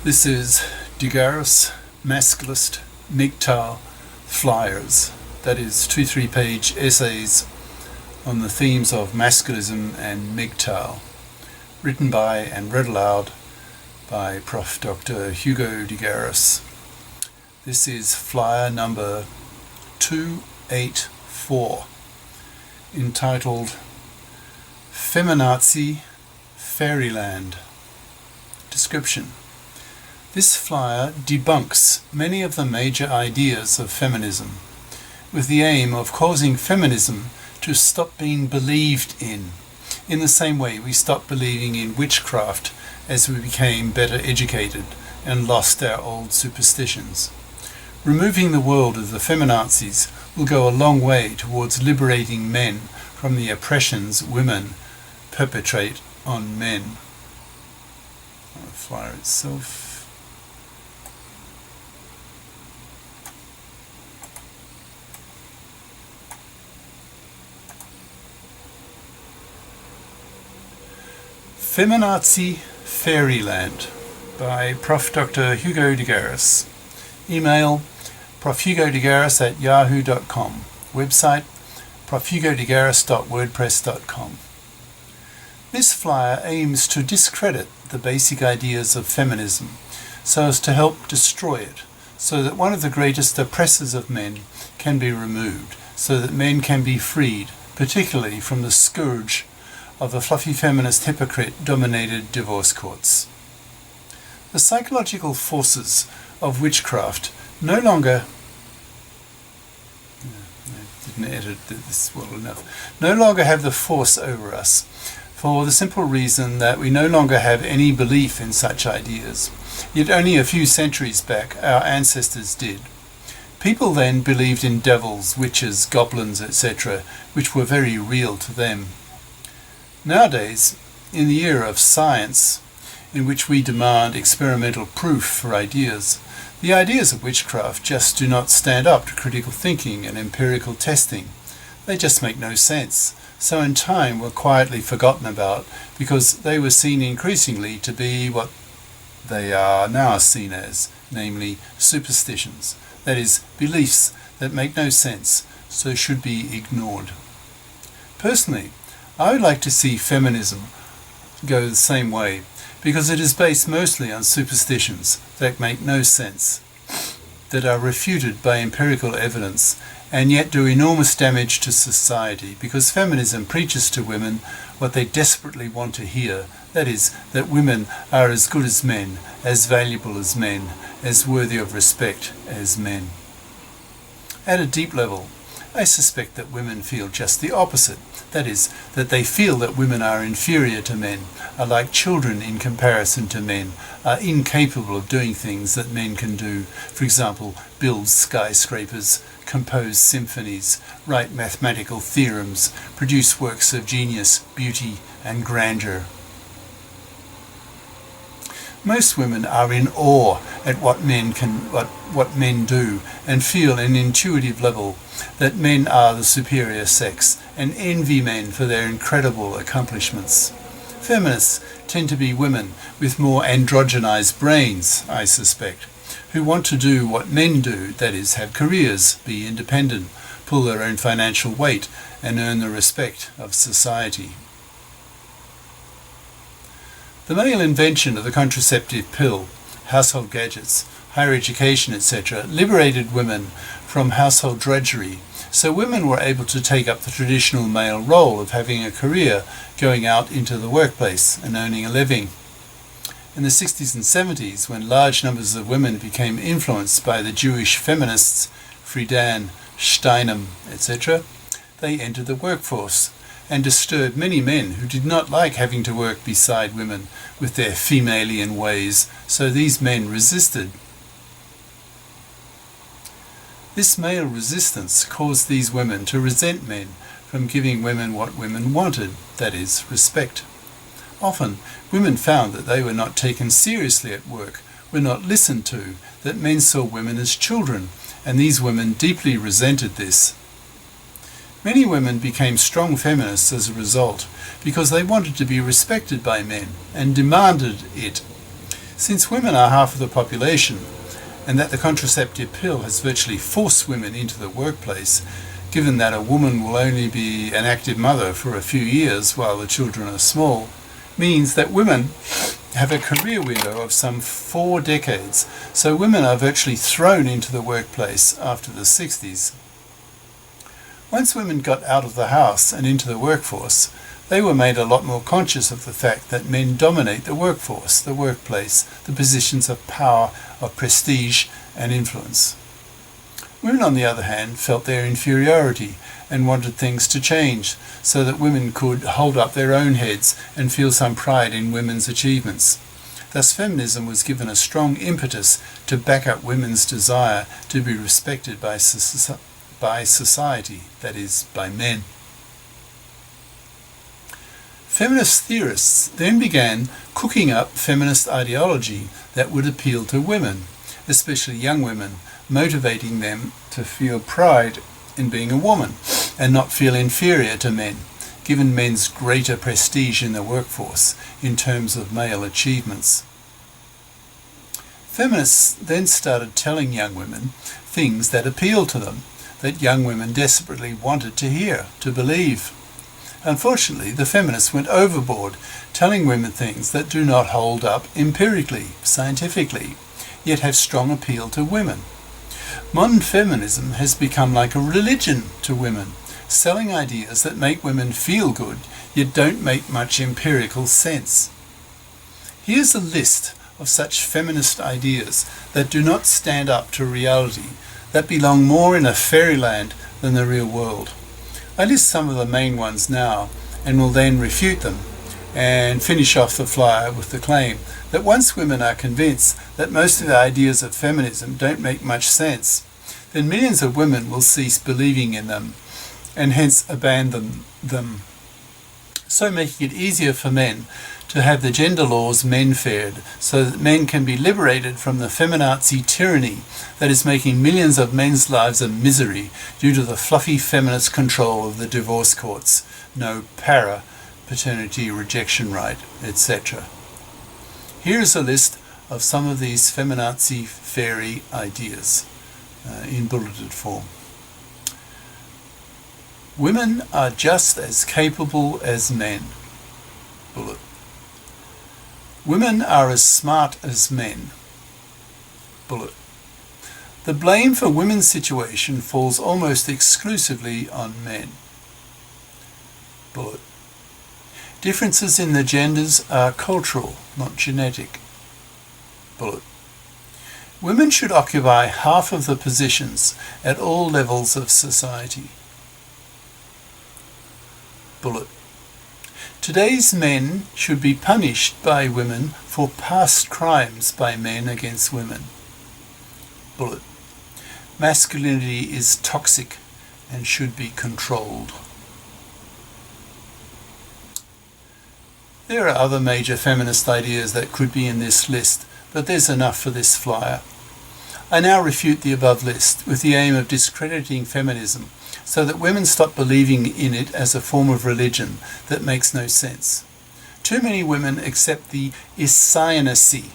This is Garis, Masculist, MGTOW flyers. That is 2 3-page essays on the themes of Masculism and MGTOW, written by and read aloud by Prof. Dr. Hugo de Garis. This is flyer number 284, entitled Feminazi Fairyland. Description. This flyer debunks many of the major ideas of feminism, with the aim of causing feminism to stop being believed in the same way we stopped believing in witchcraft as we became better educated and lost our old superstitions. Removing the world of the feminazis will go a long way towards liberating men from the oppressions women perpetrate on men. The flyer itself. Feminazi Fairyland by Prof. Dr. Hugo de Garis. Email profhugodegaris@yahoo.com. Website profhugodegaris.wordpress.com. This flyer aims to discredit the basic ideas of feminism so as to help destroy it, so that one of the greatest oppressors of men can be removed, so that men can be freed, particularly from the scourge of the fluffy feminist hypocrite-dominated divorce courts. The psychological forces of witchcraft no longer have the force over us, for the simple reason that we no longer have any belief in such ideas. Yet only a few centuries back our ancestors did. People then believed in devils, witches, goblins, etc., which were very real to them. Nowadays, in the era of science, in which we demand experimental proof for ideas, the ideas of witchcraft just do not stand up to critical thinking and empirical testing. They just make no sense, so in time were quietly forgotten about because they were seen increasingly to be what they are now seen as, namely superstitions, that is, beliefs that make no sense, so should be ignored. Personally, I would like to see feminism go the same way, because it is based mostly on superstitions that make no sense, that are refuted by empirical evidence, and yet do enormous damage to society, because feminism preaches to women what they desperately want to hear, that is, that women are as good as men, as valuable as men, as worthy of respect as men. At a deep level, I suspect that women feel just the opposite. That is, that they feel that women are inferior to men, are like children in comparison to men, are incapable of doing things that men can do, for example, build skyscrapers, compose symphonies, write mathematical theorems, produce works of genius, beauty, and grandeur. Most women are in awe at what men do, and feel an intuitive level that men are the superior sex, and envy men for their incredible accomplishments. Feminists tend to be women with more androgenized brains, I suspect, who want to do what men do, that is, have careers, be independent, pull their own financial weight, and earn the respect of society. The male invention of the contraceptive pill, household gadgets, higher education, etc., liberated women from household drudgery, so women were able to take up the traditional male role of having a career, going out into the workplace and earning a living. In the 60s and 70s, when large numbers of women became influenced by the Jewish feminists, Friedan, Steinem, etc., they entered the workforce and disturbed many men who did not like having to work beside women with their femalian ways, so these men resisted. This male resistance caused these women to resent men from giving women what women wanted, that is, respect. Often, women found that they were not taken seriously at work, were not listened to, that men saw women as children, and these women deeply resented this. Many women became strong feminists as a result, because they wanted to be respected by men and demanded it. Since women are half of the population, and that the contraceptive pill has virtually forced women into the workplace, given that a woman will only be an active mother for a few years while the children are small, means that women have a career window of some 4 decades, so women are virtually thrown into the workplace after the 60s. Once women got out of the house and into the workforce, they were made a lot more conscious of the fact that men dominate the workforce, the workplace, the positions of power, of prestige and influence. Women, on the other hand, felt their inferiority and wanted things to change so that women could hold up their own heads and feel some pride in women's achievements. Thus, feminism was given a strong impetus to back up women's desire to be respected by society, that is, by men. Feminist theorists then began cooking up feminist ideology that would appeal to women, especially young women, motivating them to feel pride in being a woman and not feel inferior to men, given men's greater prestige in the workforce in terms of male achievements. Feminists then started telling young women things that appealed to them, that young women desperately wanted to hear, to believe. Unfortunately, the feminists went overboard, telling women things that do not hold up empirically, scientifically, yet have strong appeal to women. Modern feminism has become like a religion to women, selling ideas that make women feel good, yet don't make much empirical sense. Here's a list of such feminist ideas that do not stand up to reality, that belong more in a fairyland than the real world. I list some of the main ones now, and will then refute them, and finish off the flyer with the claim that once women are convinced that most of the ideas of feminism don't make much sense, then millions of women will cease believing in them, and hence abandon them, so making it easier for men to have the gender laws men feared, so that men can be liberated from the feminazi tyranny that is making millions of men's lives a misery due to the fluffy feminist control of the divorce courts, no para, paternity rejection right, etc. Here is a list of some of these feminazi fairy ideas in bulleted form. Women are just as capable as men. Bullet. Women are as smart as men. Bullet. The blame for women's situation falls almost exclusively on men. Bullet. Differences in the genders are cultural, not genetic. Bullet. Women should occupy half of the positions at all levels of society. Bullet. Today's men should be punished by women for past crimes by men against women. Bullet. Masculinity is toxic and should be controlled. There are other major feminist ideas that could be in this list, but there's enough for this flyer. I now refute the above list with the aim of discrediting feminism, so that women stop believing in it as a form of religion that makes no sense. Too many women accept the isaianacy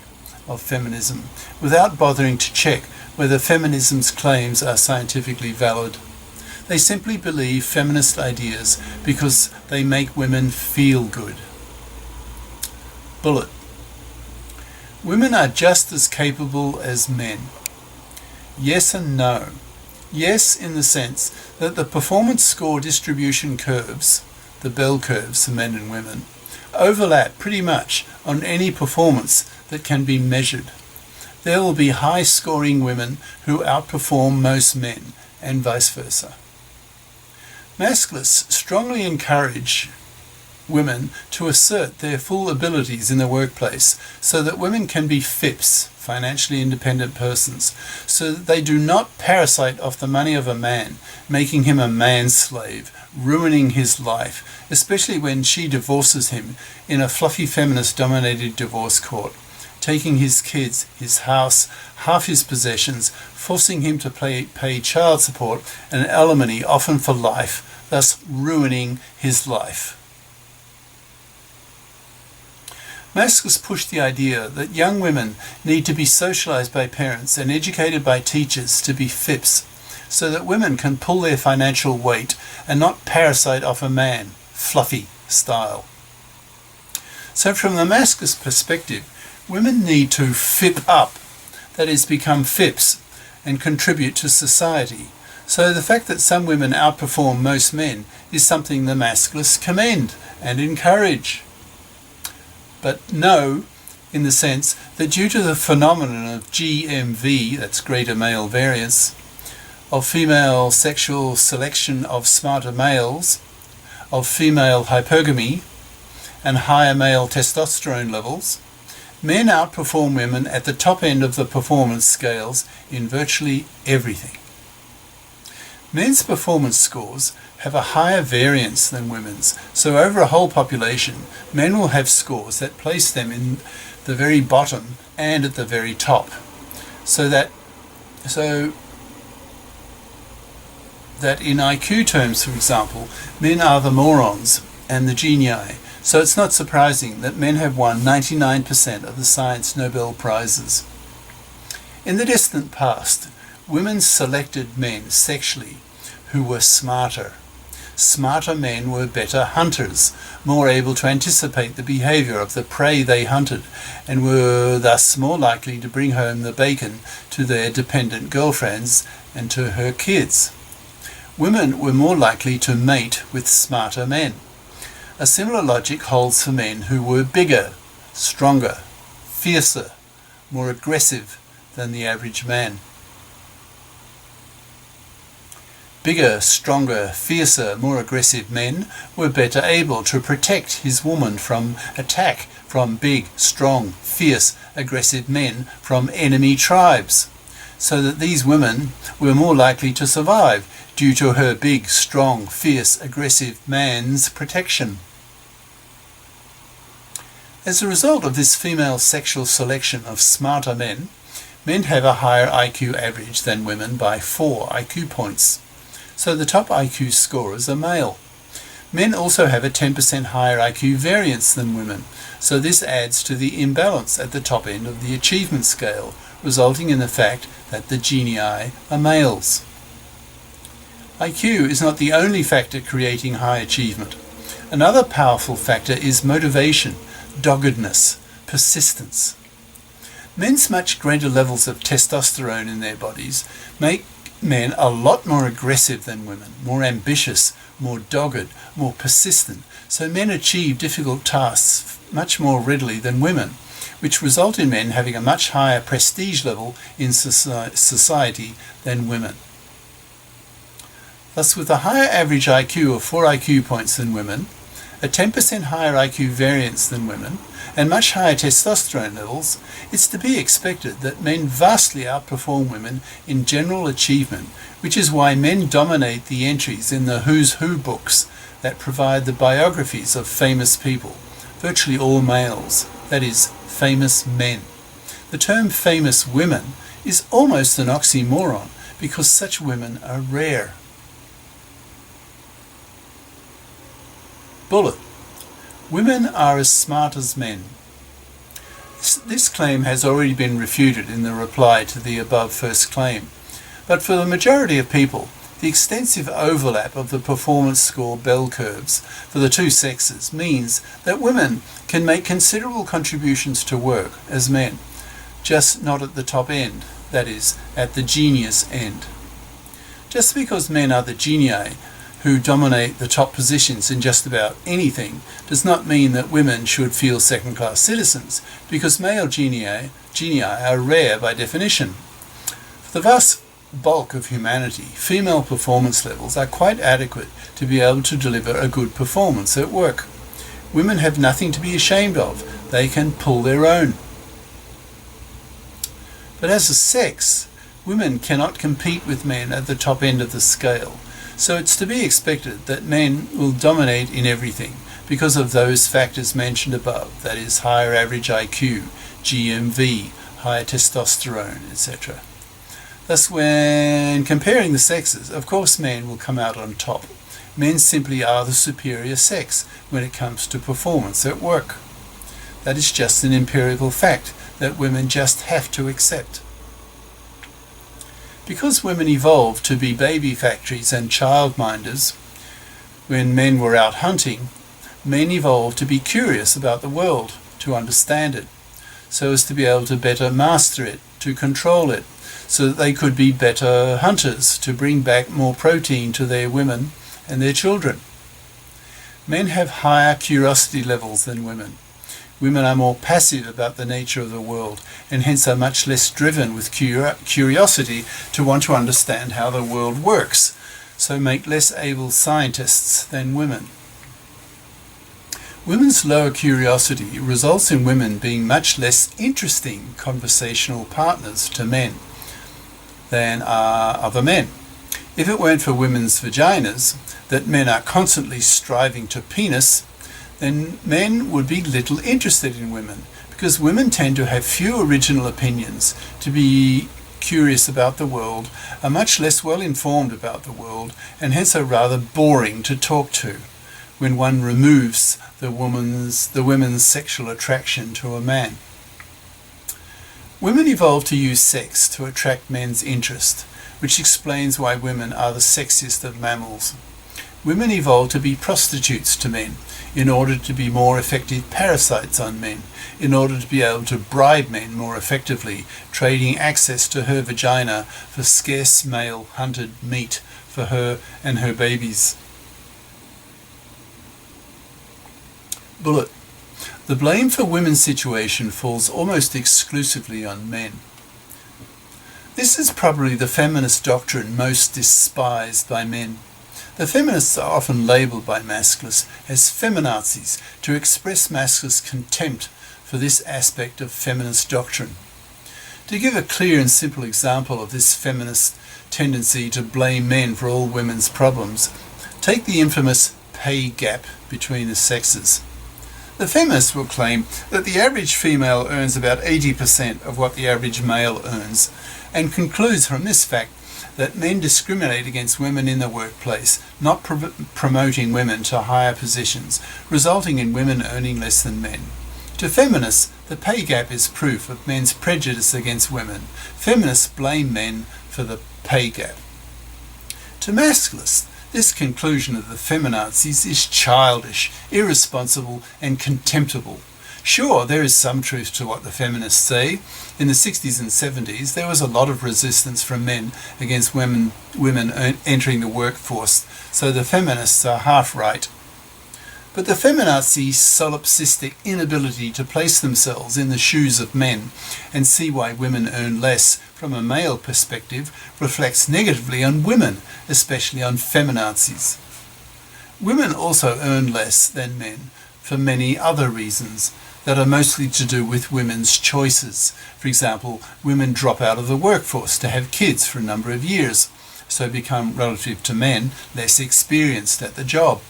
of feminism without bothering to check whether feminism's claims are scientifically valid. They simply believe feminist ideas because they make women feel good. Bullet. Women are just as capable as men. Yes and no. Yes, in the sense that the performance score distribution curves, the bell curves for men and women, overlap pretty much on any performance that can be measured. There will be high-scoring women who outperform most men, and vice versa. Masculists strongly encourage women to assert their full abilities in the workplace so that women can be FIPs, financially independent persons, so that they do not parasite off the money of a man, making him a manslave, ruining his life, especially when she divorces him in a fluffy feminist-dominated divorce court, taking his kids, his house, half his possessions, forcing him to pay child support and alimony, often for life, thus ruining his life. Masculists push the idea that young women need to be socialized by parents and educated by teachers to be FIPS, so that women can pull their financial weight and not parasite off a man, fluffy style. So from the masculist perspective, women need to FIP up, that is, become FIPS, and contribute to society. So the fact that some women outperform most men is something the masculists commend and encourage. But no, in the sense that due to the phenomenon of GMV, that's greater male variance, of female sexual selection of smarter males, of female hypergamy, and higher male testosterone levels, men outperform women at the top end of the performance scales in virtually everything. Men's performance scores have a higher variance than women's, so over a whole population, men will have scores that place them in the very bottom and at the very top. So that in IQ terms, for example, men are the morons and the genii. So it's not surprising that men have won 99% of the science Nobel Prizes. In the distant past, women selected men sexually who were smarter. Smarter men were better hunters, more able to anticipate the behavior of the prey they hunted, and were thus more likely to bring home the bacon to their dependent girlfriends and to her kids. Women were more likely to mate with smarter men. A similar logic holds for men who were bigger, stronger, fiercer, more aggressive than the average man. Bigger, stronger, fiercer, more aggressive men were better able to protect his woman from attack from big, strong, fierce, aggressive men from enemy tribes, so that these women were more likely to survive due to her big, strong, fierce, aggressive man's protection. As a result of this female sexual selection of smarter men, men have a higher IQ average than women by 4 IQ points. So the top IQ scorers are male. Men also have a 10% higher IQ variance than women, so this adds to the imbalance at the top end of the achievement scale, resulting in the fact that the genii are males. IQ is not the only factor creating high achievement. Another powerful factor is motivation, doggedness, persistence. Men's much greater levels of testosterone in their bodies make men a lot more aggressive than women, more ambitious, more dogged, more persistent, so men achieve difficult tasks much more readily than women, which result in men having a much higher prestige level in society than women. Thus, with a higher average IQ of 4 IQ points than women, a 10% higher IQ variance than women, and much higher testosterone levels, it's to be expected that men vastly outperform women in general achievement, which is why men dominate the entries in the Who's Who books that provide the biographies of famous people, virtually all males, that is, famous men. The term famous women is almost an oxymoron because such women are rare. Bullet. Women are as smart as men. This claim has already been refuted in the reply to the above first claim, but for the majority of people, the extensive overlap of the performance score bell curves for the two sexes means that women can make considerable contributions to work as men, just not at the top end, that is, at the genius end. Just because men are the genii who dominate the top positions in just about anything does not mean that women should feel second-class citizens, because male genii are rare by definition. For the vast bulk of humanity, female performance levels are quite adequate to be able to deliver a good performance at work. Women have nothing to be ashamed of. They can pull their own. But as a sex, women cannot compete with men at the top end of the scale. So it's to be expected that men will dominate in everything because of those factors mentioned above, that is, higher average IQ, GMV, higher testosterone, etc. Thus, when comparing the sexes, of course men will come out on top. Men simply are the superior sex when it comes to performance at work. That is just an empirical fact that women just have to accept. Because women evolved to be baby factories and childminders when men were out hunting, men evolved to be curious about the world, to understand it, so as to be able to better master it, to control it, so that they could be better hunters, to bring back more protein to their women and their children. Men have higher curiosity levels than women. Women are more passive about the nature of the world, and hence are much less driven with curiosity to want to understand how the world works, so make less able scientists than women. Women's lower curiosity results in women being much less interesting conversational partners to men than are other men. If it weren't for women's vaginas, that men are constantly striving to penis, then men would be little interested in women, because women tend to have few original opinions, to be curious about the world, are much less well informed about the world, and hence are rather boring to talk to when one removes the women's sexual attraction to a man. Women evolved to use sex to attract men's interest, which explains why women are the sexiest of mammals. Women evolved to be prostitutes to men, in order to be more effective parasites on men, in order to be able to bribe men more effectively, trading access to her vagina for scarce male hunted meat for her and her babies. Bullet. The blame for women's situation falls almost exclusively on men. This is probably the feminist doctrine most despised by men. The feminists are often labelled by Masculists as feminazis to express Masculist contempt for this aspect of feminist doctrine. To give a clear and simple example of this feminist tendency to blame men for all women's problems, take the infamous pay gap between the sexes. The feminists will claim that the average female earns about 80% of what the average male earns, and concludes from this fact that men discriminate against women in the workplace, not promoting women to higher positions, resulting in women earning less than men. To feminists, the pay gap is proof of men's prejudice against women. Feminists blame men for the pay gap. To Masculists, this conclusion of the feminazis is childish, irresponsible, and contemptible. Sure, there is some truth to what the feminists say. In the 60s and 70s, there was a lot of resistance from men against women entering the workforce, so the feminists are half right. But the feminazis' solipsistic inability to place themselves in the shoes of men and see why women earn less from a male perspective reflects negatively on women, especially on feminazis. Women also earn less than men for many other reasons that are mostly to do with women's choices. For example, women drop out of the workforce to have kids for a number of years, so become, relative to men, less experienced at the job.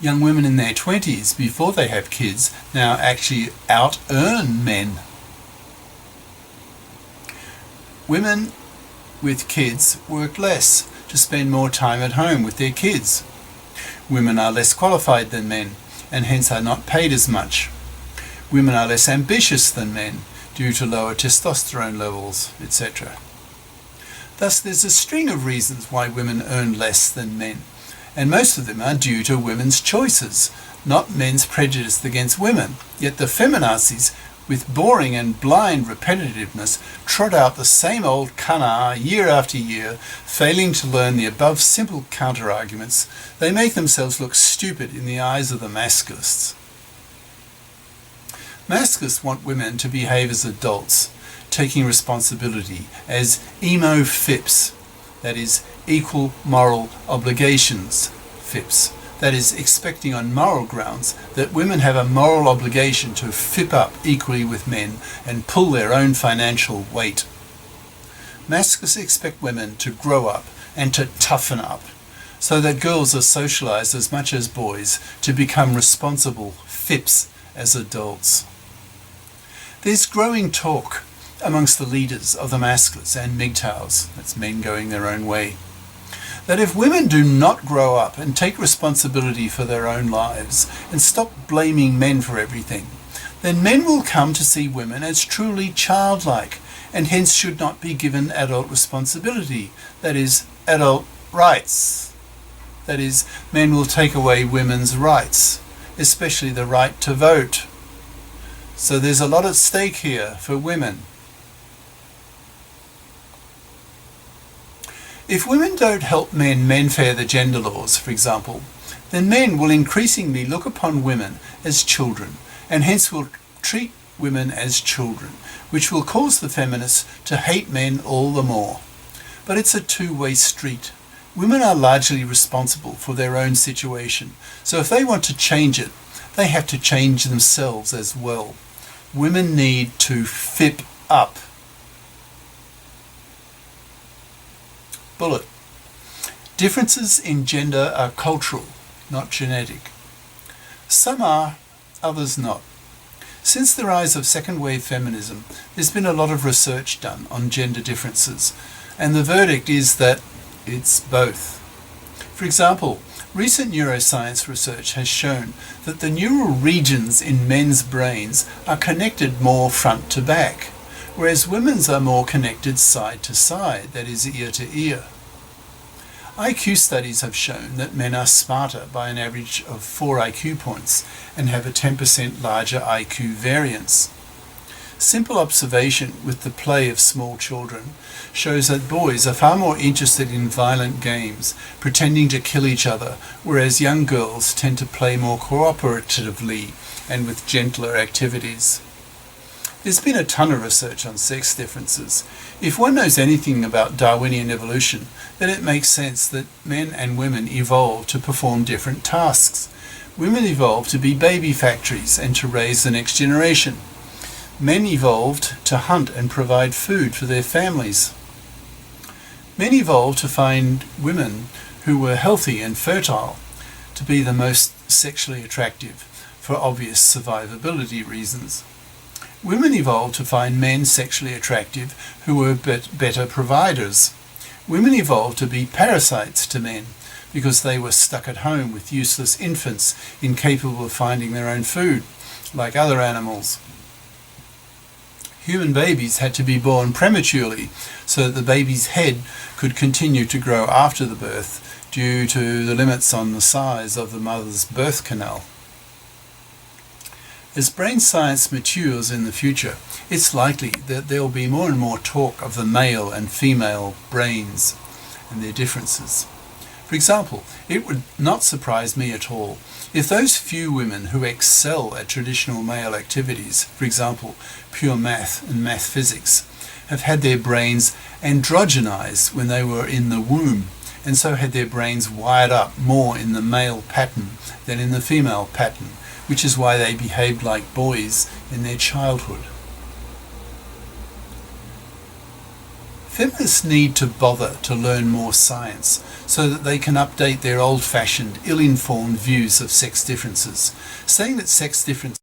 Young women in their 20s, before they have kids, now actually out-earn men. Women with kids work less to spend more time at home with their kids. Women are less qualified than men, and hence are not paid as much. Women are less ambitious than men due to lower testosterone levels, etc. Thus there's a string of reasons why women earn less than men, and most of them are due to women's choices, not men's prejudice against women. Yet the feminazis, with boring and blind repetitiveness, trot out the same old kana year after year, failing to learn the above simple counter-arguments. They make themselves look stupid in the eyes of the Masculists. Masculists want women to behave as adults, taking responsibility, as emo fips, that is, equal moral obligations, fips. That is, expecting on moral grounds that women have a moral obligation to fip up equally with men and pull their own financial weight. Masculists expect women to grow up and to toughen up, so that girls are socialized as much as boys to become responsible fips as adults. There's growing talk amongst the leaders of the Masculists and MGTOWs, that's men going their own way, that if women do not grow up and take responsibility for their own lives and stop blaming men for everything, then men will come to see women as truly childlike and hence should not be given adult responsibility, that is, adult rights. That is, men will take away women's rights, especially the right to vote. So there's a lot at stake here for women. If women don't help men mend-fare the gender laws, for example, then men will increasingly look upon women as children and hence will treat women as children, which will cause the feminists to hate men all the more. But it's a two-way street. Women are largely responsible for their own situation, so if they want to change it, they have to change themselves as well. Women need to FIP up. Bullet. Differences in gender are cultural, not genetic. Some are, others not. Since the rise of second-wave feminism, there's been a lot of research done on gender differences, and the verdict is that it's both. For example, recent neuroscience research has shown that the neural regions in men's brains are connected more front to back, whereas women's are more connected side to side, that is, ear to ear. IQ studies have shown that men are smarter by an average of 4 IQ points and have a 10% larger IQ variance. Simple observation with the play of small children shows that boys are far more interested in violent games, pretending to kill each other, whereas young girls tend to play more cooperatively and with gentler activities. There's been a ton of research on sex differences. If one knows anything about Darwinian evolution, then it makes sense that men and women evolved to perform different tasks. Women evolved to be baby factories and to raise the next generation. Men evolved to hunt and provide food for their families. Men evolved to find women who were healthy and fertile to be the most sexually attractive for obvious survivability reasons. Women evolved to find men sexually attractive who were better providers. Women evolved to be parasites to men because they were stuck at home with useless infants incapable of finding their own food, like other animals. Human babies had to be born prematurely so that the baby's head could continue to grow after the birth due to the limits on the size of the mother's birth canal. As brain science matures in the future, it's likely that there will be more and more talk of the male and female brains and their differences. For example, it would not surprise me at all if those few women who excel at traditional male activities, for example, pure math and math physics, have had their brains androgenized when they were in the womb, and so had their brains wired up more in the male pattern than in the female pattern, which is why they behaved like boys in their childhood. Feminists need to bother to learn more science so that they can update their old-fashioned, ill-informed views of sex differences, saying that sex differences